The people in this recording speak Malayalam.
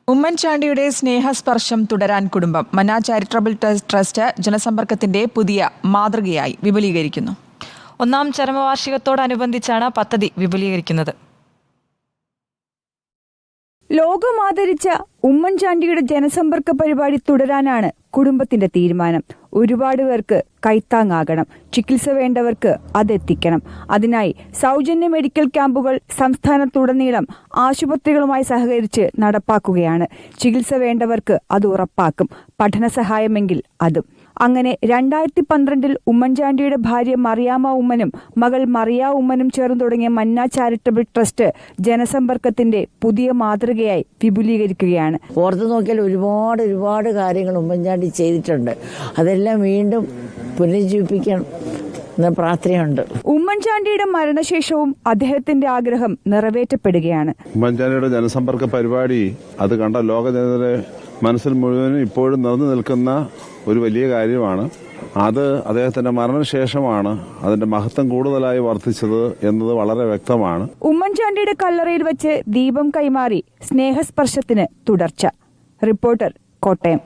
ഉമ്മൻചാണ്ടിയുടെ സ്നേഹസ്പർശം തുടരാൻ കുടുംബം മന്ന ചാരിറ്റബിൾ ട്രസ്റ്റ് ജനസമ്പർക്കത്തിന്റെ പുതിയ മാതൃകയായി വിപുലീകരിക്കുന്നു. 1-ാം ചരമവാർഷികത്തോടനുബന്ധിച്ചാണ് പദ്ധതി വിപുലീകരിക്കുന്നത്. ലോകമാദരിച്ച ഉമ്മൻചാണ്ടിയുടെ ജനസമ്പർക്ക പരിപാടി തുടരാനാണ് കുടുംബത്തിന്റെ തീരുമാനം. ഒരുപാട് പേർക്ക് കൈത്താങ്ങാകണം, ചികിത്സ വേണ്ടവർക്ക് അതെത്തിക്കണം. അതിനായി സൗജന്യ മെഡിക്കൽ ക്യാമ്പുകൾ സംസ്ഥാനത്തുടനീളം ആശുപത്രികളുമായി സഹകരിച്ച് നടപ്പാക്കുകയാണ്. ചികിത്സ വേണ്ടവർക്ക് അത് ഉറപ്പാക്കും, പഠന സഹായമെങ്കിൽ അതും. അങ്ങനെ 2012 ഉമ്മൻചാണ്ടിയുടെ ഭാര്യ മറിയാമ്മ ഉമ്മനും മകൾ മറിയ ഉമ്മനും ചേർന്ന് തുടങ്ങിയ മന്ന ചാരിറ്റബിൾ ട്രസ്റ്റ് ജനസമ്പർക്കത്തിന്റെ പുതിയ മാതൃകയായി വിപുലീകരിക്കുകയാണ്. ഓർത്തു നോക്കിയാൽ ഒരുപാട് കാര്യങ്ങൾ ഉമ്മൻചാണ്ടി ചെയ്തിട്ടുണ്ട്. അതെല്ലാം വീണ്ടും പുനരുജ്ജീവിപ്പിക്കണം എന്ന പ്രാർത്ഥനയുണ്ട്. ഉമ്മൻചാണ്ടിയുടെ മരണശേഷവും അദ്ദേഹത്തിന്റെ ആഗ്രഹം നിറവേറ്റപ്പെടുകയാണ്. ഉമ്മൻചാണ്ടിയുടെ ജനസമ്പർക്ക പരിപാടി അത് കണ്ട ലോക ജനതയുടെ മനസ്സിൽ മുഴുവനും ഇപ്പോഴും നിറഞ്ഞു നിൽക്കുന്ന ഒരു വലിയ കാര്യമാണ്. അത് അദ്ദേഹത്തിന്റെ മരണശേഷമാണ് അതിന്റെ മഹത്വം കൂടുതലായി വർദ്ധിച്ചത് എന്നത് വളരെ വ്യക്തമാണ്. ഉമ്മൻചാണ്ടിയുടെ കല്ലറയിൽ വെച്ച് ദീപം കൈമാറി സ്നേഹസ്പർശത്തിന് തുടർച്ച. റിപ്പോർട്ടർ, കോട്ടയം.